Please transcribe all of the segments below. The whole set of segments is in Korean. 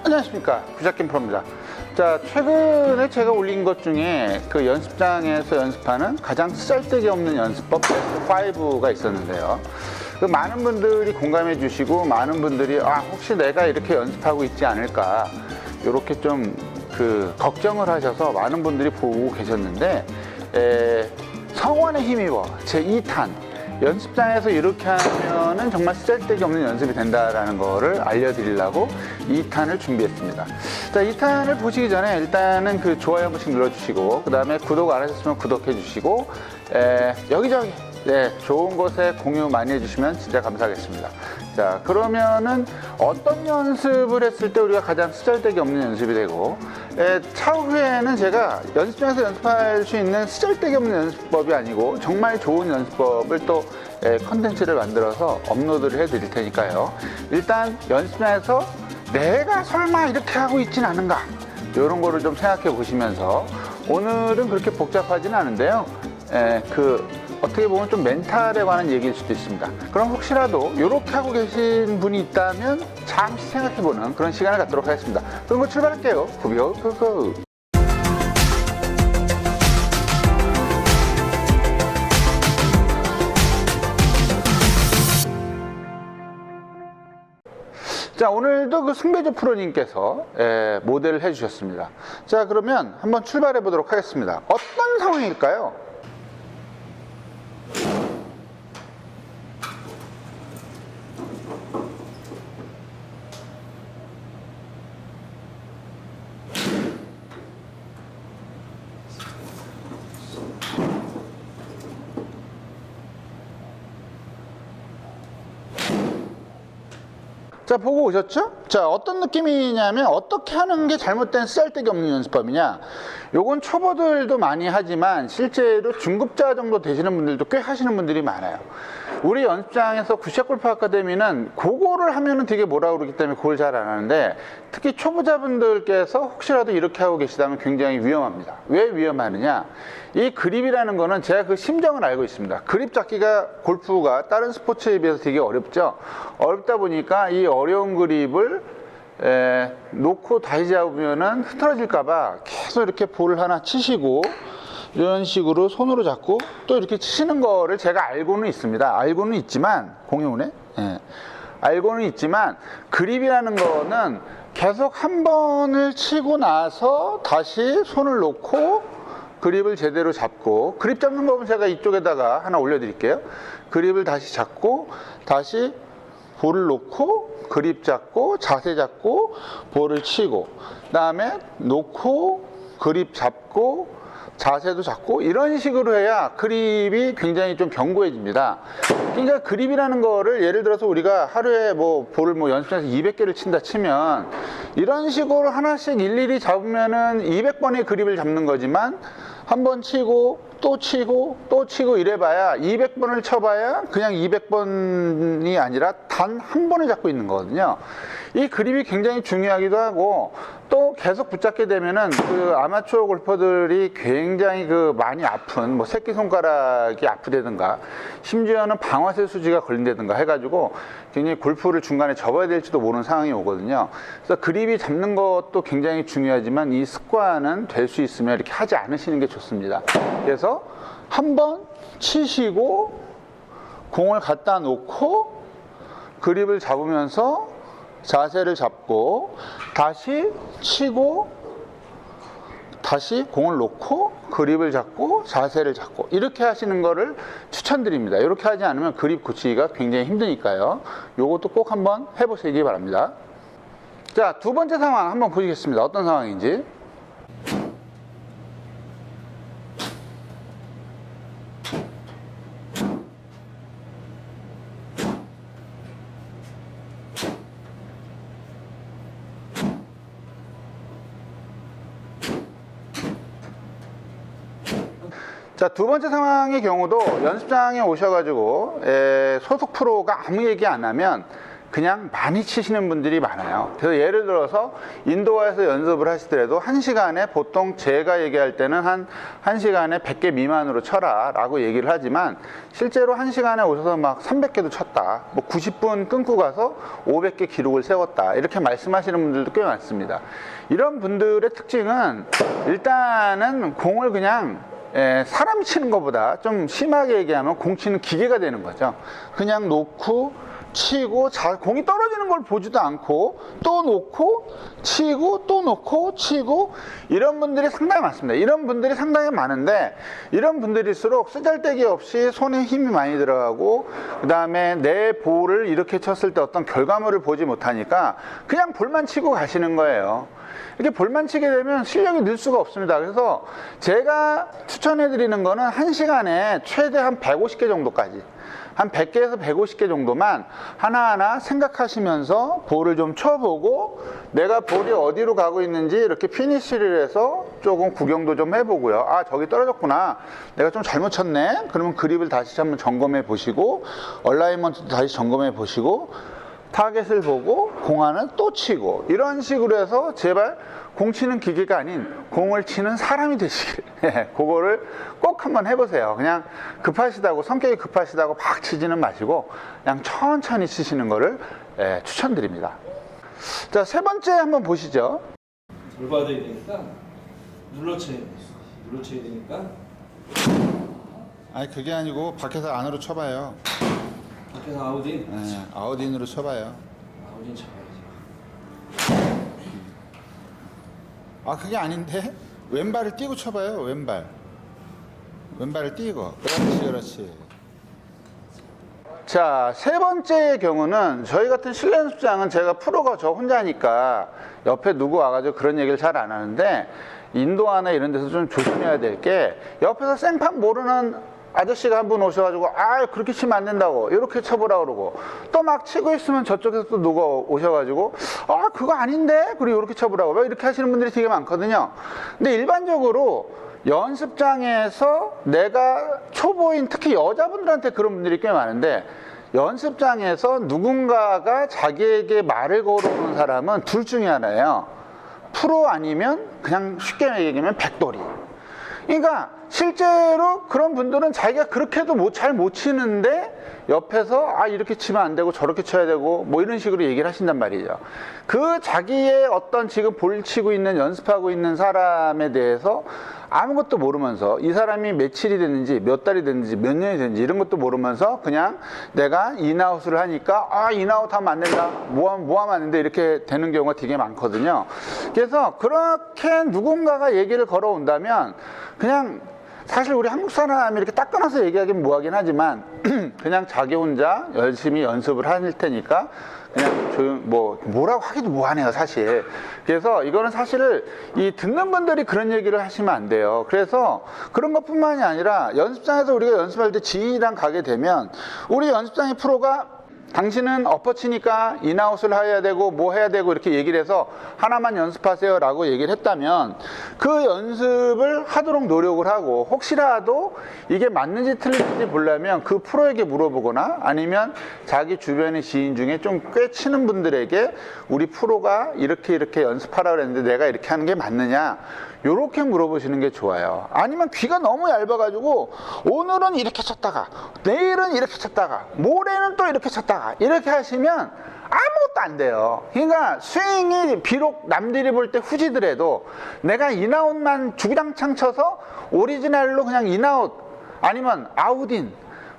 안녕하십니까, 구자김 프로입니다. 자, 최근에 제가 올린 것 중에 그 연습장에서 연습하는 가장 쓰잘데기 없는 연습법 베스트 5가 있었는데요. 그 많은 분들이 공감해 주시고, 많은 분들이 혹시 내가 이렇게 연습하고 있지 않을까, 이렇게 좀 걱정을 하셔서 많은 분들이 보고 계셨는데, 성원에 힘입어 제 2탄 연습장에서 이렇게 하면은 정말 쓰잘데기 없는 연습이 된다라는 거를 알려드리려고 2탄을 준비했습니다. 자, 2탄을 보시기 전에 일단은 좋아요 한 번씩 눌러주시고, 그 다음에 구독 안 하셨으면 구독해 주시고, 여기저기 좋은 곳에 공유 많이 해주시면 진짜 감사하겠습니다. 자, 그러면은 어떤 연습을 했을 때 우리가 가장 쓰잘데기 없는 연습이 되고, 차후에는 제가 연습장에서 연습할 수 있는 쓰잘데기 없는 연습법이 아니고 정말 좋은 연습법을 또 컨텐츠를 만들어서 업로드를 해 드릴 테니까요. 일단 연습장에서 내가 설마 이렇게 하고 있진 않은가, 이런 거를 좀 생각해 보시면서, 오늘은 그렇게 복잡하진 않은데요. 어떻게 보면 좀 멘탈에 관한 얘기일 수도 있습니다. 그럼 혹시라도 이렇게 하고 계신 분이 있다면 잠시 생각해보는 그런 시간을 갖도록 하겠습니다. 그럼 출발할게요. 고고. 자, 오늘도 승배조 프로님께서 모델을 해주셨습니다. 자, 그러면 한번 출발해 보도록 하겠습니다. 어떤 상황일까요? 자, 보고 오셨죠? 자, 어떤 느낌이냐면, 어떻게 하는 게 잘못된 쓰잘데기 없는 연습법이냐, 요건 초보들도 많이 하지만 실제로 중급자 정도 되시는 분들도 꽤 하시는 분들이 많아요. 우리 연습장에서 굿샷 골프 아카데미는 그거를 하면은 되게 뭐라 그러기 때문에 그걸 잘 안 하는데, 특히 초보자분들께서 혹시라도 이렇게 하고 계시다면 굉장히 위험합니다. 왜 위험하느냐, 이 그립이라는 거는 제가 그 심정을 알고 있습니다. 그립 잡기가, 골프가 다른 스포츠에 비해서 되게 어렵죠. 어렵다 보니까 이 어려운 그립을 놓고 다시 잡으면은 흐트러질까봐 계속 이렇게 볼을 하나 치시고, 이런 식으로 손으로 잡고 또 이렇게 치시는 거를 제가 알고는 있습니다. 알고는 있지만, 공이 오네? 알고는 있지만, 그립이라는 거는 계속 한 번을 치고 나서 다시 손을 놓고 그립을 제대로 잡고, 그립 잡는 법은 제가 이쪽에다가 하나 올려드릴게요. 그립을 다시 잡고, 다시 볼을 놓고, 그립 잡고, 자세 잡고, 볼을 치고, 그 다음에 놓고, 그립 잡고, 자세도 잡고, 이런 식으로 해야 그립이 굉장히 좀 견고해집니다. 그러니까 그립이라는 거를, 예를 들어서 우리가 하루에 볼을 연습장에서 200개를 친다 치면, 이런 식으로 하나씩 일일이 잡으면은 200번의 그립을 잡는 거지만, 한 번 치고 또 치고 또 치고 이래봐야 200번을 쳐봐야 그냥 200번이 아니라 단 한 번을 잡고 있는 거거든요. 이 그립이 굉장히 중요하기도 하고, 또 계속 붙잡게 되면은 아마추어 골퍼들이 굉장히 많이 아픈, 새끼손가락이 아프다든가, 심지어는 방아쇠 수지가 걸린다든가 해가지고 굉장히 골프를 중간에 접어야 될지도 모르는 상황이 오거든요. 그래서 그립이 잡는 것도 굉장히 중요하지만, 이 습관은 될 수 있으면 이렇게 하지 않으시는 게 좋습니다. 그래서 한번 치시고 공을 갖다 놓고 그립을 잡으면서 자세를 잡고, 다시 치고, 다시 공을 놓고 그립을 잡고 자세를 잡고, 이렇게 하시는 거를 추천드립니다. 이렇게 하지 않으면 그립 고치기가 굉장히 힘드니까요. 요것도 꼭 한번 해보시기 바랍니다. 자, 두 번째 상황 한번 보시겠습니다. 어떤 상황인지. 자, 두 번째 상황의 경우도 연습장에 오셔가지고 소속 프로가 아무 얘기 안 하면 그냥 많이 치시는 분들이 많아요. 그래서 예를 들어서 인도화에서 연습을 하시더라도 1시간에 보통 제가 얘기할 때는 한 1시간에 100개 미만으로 쳐라 라고 얘기를 하지만 실제로 1시간에 오셔서 막 300개도 쳤다, 뭐 90분 끊고 가서 500개 기록을 세웠다, 이렇게 말씀하시는 분들도 꽤 많습니다. 이런 분들의 특징은 일단은 공을 그냥 사람이 치는 것보다 좀 심하게 얘기하면 공 치는 기계가 되는 거죠. 그냥 놓고 치고, 공이 떨어지는 걸 보지도 않고 또 놓고 치고 또 놓고 치고, 이런 분들이 상당히 많습니다. 이런 분들이 상당히 많은데, 이런 분들일수록 쓰잘데기 없이 손에 힘이 많이 들어가고, 그 다음에 내 볼을 이렇게 쳤을 때 어떤 결과물을 보지 못하니까 그냥 볼만 치고 가시는 거예요. 이렇게 볼만 치게 되면 실력이 늘 수가 없습니다. 그래서 제가 추천해 드리는 거는 1시간에 최대 한 150개 정도까지, 한 100개에서 150개 정도만 하나하나 생각하시면서 볼을 좀 쳐보고, 내가 볼이 어디로 가고 있는지 이렇게 피니쉬를 해서 조금 구경도 좀 해보고요. 아, 저기 떨어졌구나, 내가 좀 잘못 쳤네, 그러면 그립을 다시 한번 점검해 보시고, 얼라이먼트도 다시 점검해 보시고, 타겟을 보고 공안을 또 치고, 이런 식으로 해서 제발 공 치는 기계가 아닌 공을 치는 사람이 되시길 그거를 꼭 한번 해보세요. 그냥 급하시다고, 성격이 급하시다고 막 치지는 마시고 그냥 천천히 치시는 거를 추천드립니다. 자, 세 번째 한번 보시죠. 돌봐야 되니까 눌러쳐야 되니까. 아니, 그게 아니고 밖에서 안으로 쳐봐요. 밖에서 아웃인. 네, 아웃인으로 쳐봐요. 아웃인 쳐야지. 아, 그게 아닌데 왼발을 띄고 쳐봐요. 왼발을 띄고. 그렇지. 자, 세 번째의 경우는, 저희 같은 실내 연습장은 제가 프로가 저 혼자니까 옆에 누구 와가지고 그런 얘기를 잘 안 하는데, 인도화나 이런 데서 좀 조심해야 될 게, 옆에서 생판 모르는 아저씨가 한 분 오셔가지고, 아, 그렇게 치면 안 된다고, 이렇게 쳐보라 그러고, 또 막 치고 있으면 저쪽에서 또 누가 오셔가지고, 아, 그거 아닌데? 그리고 이렇게 쳐보라고, 왜 이렇게 하시는 분들이 되게 많거든요. 근데 일반적으로 연습장에서 내가 초보인, 특히 여자분들한테 그런 분들이 꽤 많은데, 연습장에서 누군가가 자기에게 말을 걸어오는 사람은 둘 중에 하나예요. 프로 아니면 그냥 쉽게 얘기하면 백돌이. 그러니까 실제로 그런 분들은 자기가 그렇게도 잘 못 치는데 옆에서 아, 이렇게 치면 안 되고 저렇게 쳐야 되고 뭐 이런 식으로 얘기를 하신단 말이죠. 그 자기의 어떤 지금 볼 치고 있는, 연습하고 있는 사람에 대해서 아무것도 모르면서, 이 사람이 며칠이 됐는지, 몇 달이 됐는지, 몇 년이 됐는지 이런 것도 모르면서 그냥 내가 인아웃을 하니까 아, 인아웃 하면 안 된다, 뭐 하면 안 된다, 이렇게 되는 경우가 되게 많거든요. 그래서 그렇게 누군가가 얘기를 걸어온다면 그냥, 사실 우리 한국 사람이 이렇게 딱 끊어서 얘기하기는 뭐하긴 하지만 그냥 자기 혼자 열심히 연습을 할 테니까 그냥 뭐라고 하기도 뭐하네요, 사실. 그래서 이거는 사실 이 듣는 분들이 그런 얘기를 하시면 안 돼요. 그래서 그런 것뿐만이 아니라 연습장에서 우리가 연습할 때 지인이랑 가게 되면, 우리 연습장의 프로가 당신은 엎어치니까 인아웃을 해야 되고 뭐 해야 되고 이렇게 얘기를 해서 하나만 연습하세요 라고 얘기를 했다면, 그 연습을 하도록 노력을 하고, 혹시라도 이게 맞는지 틀린지 보려면 그 프로에게 물어보거나, 아니면 자기 주변의 지인 중에 좀 꽤 치는 분들에게 우리 프로가 이렇게 연습하라 그랬는데 내가 이렇게 하는 게 맞느냐, 요렇게 물어보시는 게 좋아요. 아니면 귀가 너무 얇아가지고 오늘은 이렇게 쳤다가 내일은 이렇게 쳤다가 모레는 또 이렇게 쳤다가 이렇게 하시면 아무것도 안 돼요. 그러니까 스윙이 비록 남들이 볼 때 후지더라도 내가 인아웃만 주구장창 쳐서 오리지널로 그냥 인아웃 아니면 아웃인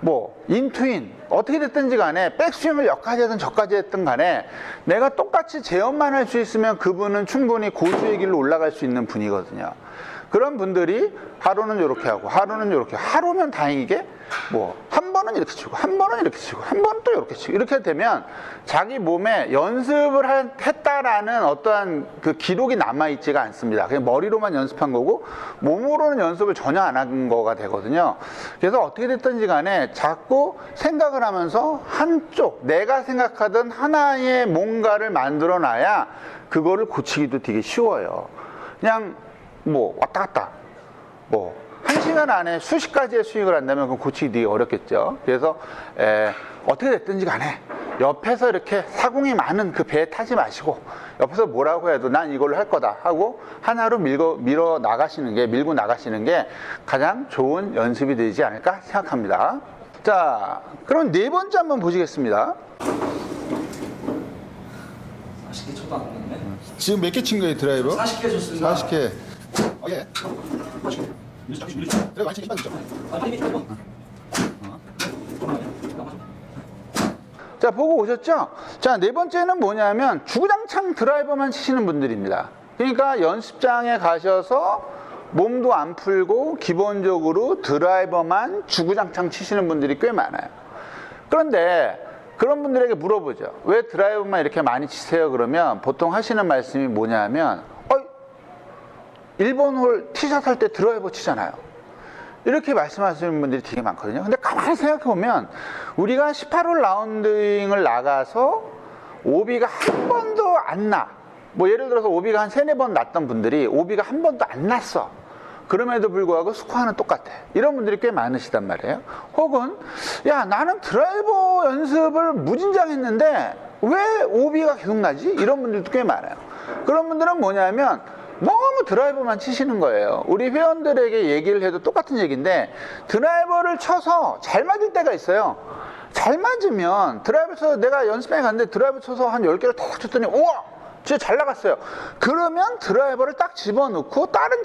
뭐 인투인 어떻게 됐든지 간에 백스윙을 여기까지 하든 저까지 했든 간에 내가 똑같이 제어만 할 수 있으면 그분은 충분히 고수의 길로 올라갈 수 있는 분이거든요. 그런 분들이 하루는 이렇게 하고 하루는 이렇게, 하루면 다행이게 뭐 한 번은 이렇게 치고 한 번은 이렇게 치고 한 번은 또 이렇게 치고, 이렇게 되면 자기 몸에 연습을 했다라는 어떠한 그 기록이 남아있지가 않습니다. 그냥 머리로만 연습한 거고 몸으로는 연습을 전혀 안 한 거가 되거든요. 그래서 어떻게 됐든지 간에 자꾸 생각을 하면서 한쪽, 내가 생각하던 하나의 뭔가를 만들어 놔야 그거를 고치기도 되게 쉬워요. 그냥 뭐 왔다 갔다 뭐 1시간 안에 수십 가지의 스윙을 한다면 그건 고치기 되게 어렵겠죠. 그래서 어떻게 됐든지 간에 옆에서 이렇게 사공이 많은 그 배에 타지 마시고 옆에서 뭐라고 해도 난 이걸로 할 거다 하고 하나로 밀고 나가시는 게 가장 좋은 연습이 되지 않을까 생각합니다. 자, 그럼 네 번째 한번 보시겠습니다. 40개 쳐도 안 됐네. 지금 몇 개 친 거예요, 드라이버? 40개 쳤습니다. 40개. 예. 자, 보고 오셨죠? 자, 네 번째는 뭐냐면 주구장창 드라이버만 치시는 분들입니다. 그러니까 연습장에 가셔서 몸도 안 풀고 기본적으로 드라이버만 주구장창 치시는 분들이 꽤 많아요. 그런데 그런 분들에게 물어보죠. 왜 드라이버만 이렇게 많이 치세요? 그러면 보통 하시는 말씀이 뭐냐면 1번 홀 티샷 할 때 드라이버 치잖아요. 이렇게 말씀하시는 분들이 되게 많거든요. 근데 가만히 생각해보면 우리가 18홀 라운딩을 나가서 오비가 한 번도 안 나. 뭐 예를 들어서 오비가 한 3-4번 났던 분들이 오비가 한 번도 안 났어. 그럼에도 불구하고 스코어는 똑같아. 이런 분들이 꽤 많으시단 말이에요. 혹은 야, 나는 드라이버 연습을 무진장했는데 왜 오비가 계속 나지? 이런 분들도 꽤 많아요. 그런 분들은 뭐냐면 너무 드라이버만 치시는 거예요. 우리 회원들에게 얘기를 해도 똑같은 얘기인데 드라이버를 쳐서 잘 맞을 때가 있어요. 잘 맞으면 드라이버 쳐서 내가 연습장에 갔는데 드라이버 쳐서 한 10개를 탁 쳤더니 우와! 진짜 잘 나갔어요. 그러면 드라이버를 딱 집어넣고 다른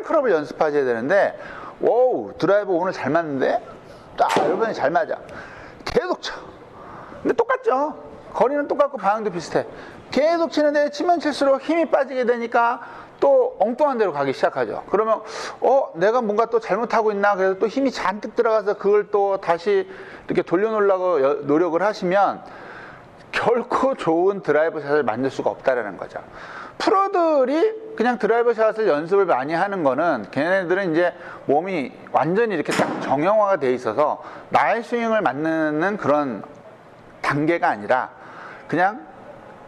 클럽을 연습하셔야 되는데 오우, 드라이버 오늘 잘 맞는데? 딱 이번에 잘 맞아. 계속 쳐. 근데 똑같죠. 거리는 똑같고 방향도 비슷해. 계속 치는데 치면 칠수록 힘이 빠지게 되니까 또 엉뚱한 데로 가기 시작하죠. 그러면 내가 뭔가 또 잘못하고 있나? 그래서 또 힘이 잔뜩 들어가서 그걸 또 다시 이렇게 돌려놓으려고 노력을 하시면 결코 좋은 드라이버 샷을 만들 수가 없다라는 거죠. 프로들이 그냥 드라이버 샷을 연습을 많이 하는 거는 걔네들은 이제 몸이 완전히 이렇게 딱 정형화가 돼 있어서 나의 스윙을 만드는 그런 단계가 아니라 그냥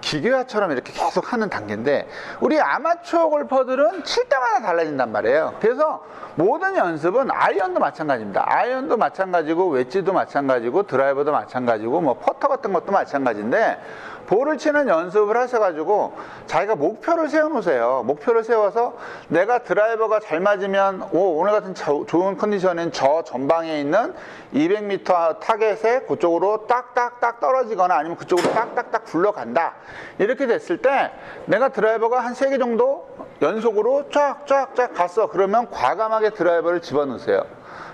기계화처럼 이렇게 계속 하는 단계인데 우리 아마추어 골퍼들은 칠 때마다 달라진단 말이에요. 그래서 모든 연습은 아이언도 마찬가지입니다. 아이언도 마찬가지고 웨지도 마찬가지고 드라이버도 마찬가지고 뭐 퍼터 같은 것도 마찬가지인데 볼을 치는 연습을 하셔가지고 자기가 목표를 세워놓으세요. 목표를 세워서 내가 드라이버가 잘 맞으면 오늘 같은 좋은 컨디션엔 저 전방에 있는 200m 타겟에 그쪽으로 딱딱딱 떨어지거나 아니면 그쪽으로 딱딱딱 굴러간다. 이렇게 됐을 때 내가 드라이버가 한 3개 정도 연속으로 쫙쫙쫙 갔어. 그러면 과감하게 드라이버를 집어넣으세요.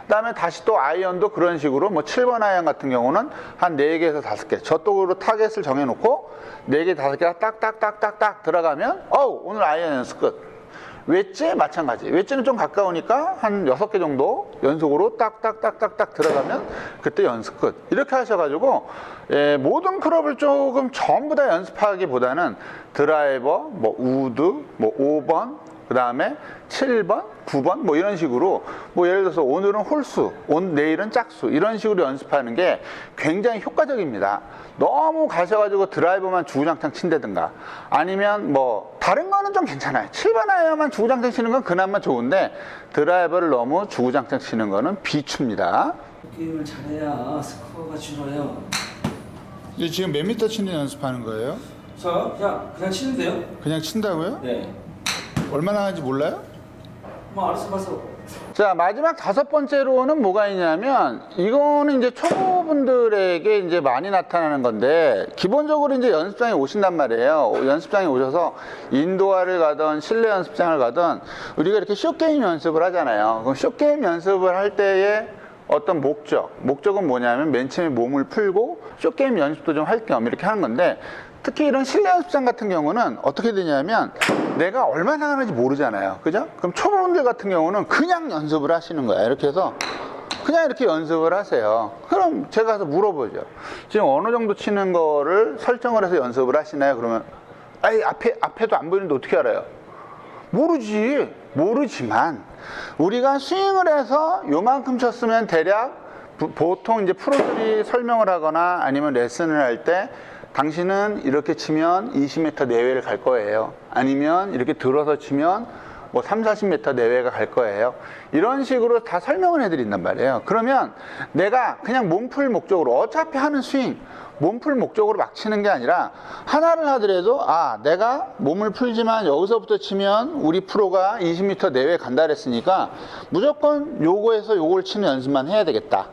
그 다음에 다시 또 아이언도 그런 식으로 뭐 7번 아이언 같은 경우는 한 4개에서 5개 저쪽으로 타겟을 정해놓고 4개, 5개가 딱딱딱딱딱 들어가면 오늘 아이언 연습 끝. 웨지 마찬가지. 웨지는 좀 가까우니까 한 6개 정도 연속으로 딱딱딱딱딱 들어가면 그때 연습 끝. 이렇게 하셔가지고 모든 클럽을 조금 전부 다 연습하기보다는 드라이버, 뭐 우드, 뭐 5번, 그 다음에 7번, 9번 뭐 이런 식으로 뭐 예를 들어서 오늘은 홀수, 내일은 짝수 이런 식으로 연습하는 게 굉장히 효과적입니다. 너무 가셔가지고 드라이버만 주구장창 친다든가 아니면 뭐 다른 거는 좀 괜찮아요. 7번 아이언만 주구장창 치는 건 그나마 좋은데 드라이버를 너무 주구장창 치는 거는 비추입니다. 게임을 잘해야 스코어가 줄어요. 지금 몇 미터 치는 연습하는 거예요? 저 그냥 치는데요? 그냥 친다고요? 네. 얼마나 하는지 몰라요? 뭐 알았어 봐서. 자, 마지막 5번째로는 뭐가 있냐면 이거는 이제 초보분들에게 이제 많이 나타나는 건데 기본적으로 이제 연습장에 오신단 말이에요. 연습장에 오셔서 인도화를 가든 실내 연습장을 가든 우리가 이렇게 쇼게임 연습을 하잖아요. 그럼 쇼게임 연습을 할 때에 어떤 목적은 뭐냐면 맨 처음에 몸을 풀고 쇼게임 연습도 좀 할 겸 이렇게 하는 건데 특히 이런 실내 연습장 같은 경우는 어떻게 되냐면 내가 얼마나 하는지 모르잖아요. 그죠? 그럼 초보분들 같은 경우는 그냥 연습을 하시는 거예요. 이렇게 해서 그냥 이렇게 연습을 하세요. 그럼 제가 가서 물어보죠. 지금 어느 정도 치는 거를 설정을 해서 연습을 하시나요? 그러면 앞에도 안 보이는데 어떻게 알아요? 모르지만 우리가 스윙을 해서 요만큼 쳤으면 대략 보통 이제 프로들이 설명을 하거나 아니면 레슨을 할 때 당신은 이렇게 치면 20m 내외를 갈 거예요. 아니면 이렇게 들어서 치면 뭐 3, 40m 내외가 갈 거예요. 이런 식으로 다 설명을 해드린단 말이에요. 그러면 내가 그냥 몸풀 목적으로 어차피 하는 스윙 몸풀 목적으로 막 치는 게 아니라 하나를 하더라도 내가 몸을 풀지만 여기서부터 치면 우리 프로가 20m 내외 간다 그랬으니까 무조건 요거에서 요걸 치는 연습만 해야 되겠다.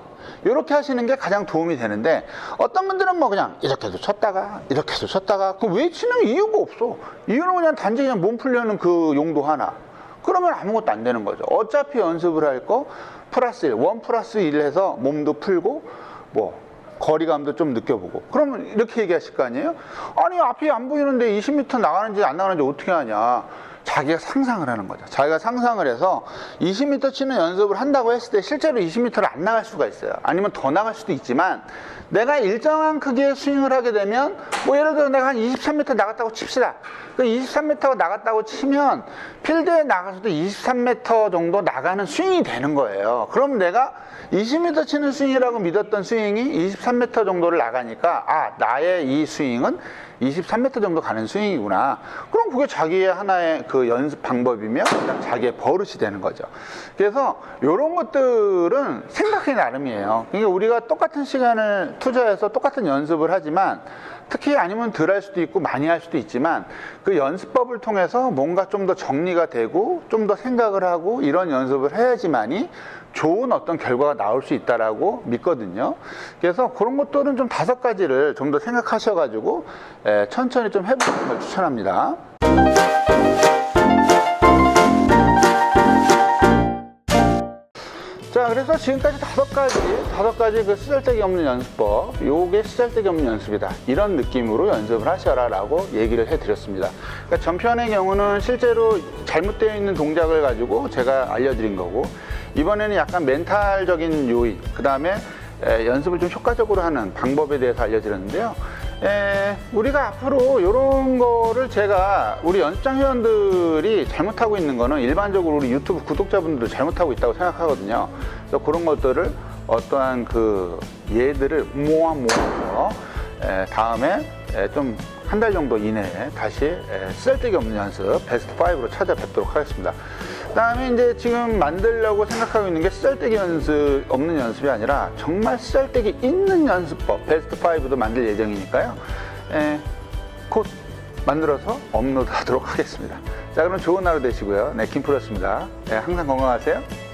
이렇게 하시는 게 가장 도움이 되는데 어떤 분들은 뭐 그냥 이렇게도 쳤다가 이렇게도 쳤다가 그럼 왜 치는 이유가 없어. 이유는 그냥 단지 그냥 몸 풀려는 그 용도 하나. 그러면 아무것도 안 되는 거죠. 어차피 연습을 할 거 플러스 1, 1 플러스 1 해서 몸도 풀고 뭐 거리감도 좀 느껴보고 그러면 이렇게 얘기하실 거 아니에요? 아니 앞이 안 보이는데 20m 나가는지 안 나가는지 어떻게 하냐. 자기가 상상을 하는 거죠. 자기가 상상을 해서 20m 치는 연습을 한다고 했을 때 실제로 20m를 안 나갈 수가 있어요. 아니면 더 나갈 수도 있지만 내가 일정한 크기의 스윙을 하게 되면 뭐 예를 들어 내가 한 23m 나갔다고 칩시다. 그 23m 나갔다고 치면 필드에 나가서도 23m 정도 나가는 스윙이 되는 거예요. 그럼 내가 20m 치는 스윙이라고 믿었던 스윙이 23m 정도를 나가니까 나의 이 스윙은 23m 정도 가는 스윙이구나. 그럼 그게 자기의 하나의 그 연습 방법이며 그다음 자기의 버릇이 되는 거죠. 그래서 이런 것들은 생각이 나름이에요. 그러니까 우리가 똑같은 시간을 투자해서 똑같은 연습을 하지만 특히 아니면 덜 할 수도 있고 많이 할 수도 있지만 그 연습법을 통해서 뭔가 좀 더 정리가 되고 좀 더 생각을 하고 이런 연습을 해야지만이 좋은 어떤 결과가 나올 수 있다라고 믿거든요. 그래서 그런 것들은 좀 5가지를 좀 더 생각하셔가지고 천천히 좀 해보는 걸 추천합니다. 자, 그래서 지금까지 5가지 그 쓰잘데기 없는 연습법, 요게 쓰잘데기 없는 연습이다. 이런 느낌으로 연습을 하셔라 라고 얘기를 해드렸습니다. 그러니까 전편의 경우는 실제로 잘못되어 있는 동작을 가지고 제가 알려드린 거고, 이번에는 약간 멘탈적인 요인, 그 다음에 연습을 좀 효과적으로 하는 방법에 대해서 알려드렸는데요. 우리가 앞으로 이런 거를 제가 우리 연습장 회원들이 잘못하고 있는 거는 일반적으로 우리 유튜브 구독자분들도 잘못하고 있다고 생각하거든요. 그래서 그런 것들을 어떠한 그 예들을 모아서 다음에 좀 한 달 정도 이내에 다시 쓰잘데기 없는 연습 베스트 5로 찾아뵙도록 하겠습니다. 그 다음에 이제 지금 만들려고 생각하고 있는 게 쓰잘데기 없는 연습이 아니라 정말 쓰잘데기 있는 연습법 베스트 5도 만들 예정이니까요. 곧 만들어서 업로드 하도록 하겠습니다. 자, 그럼 좋은 하루 되시고요. 네, 김프로였습니다. 항상 건강하세요.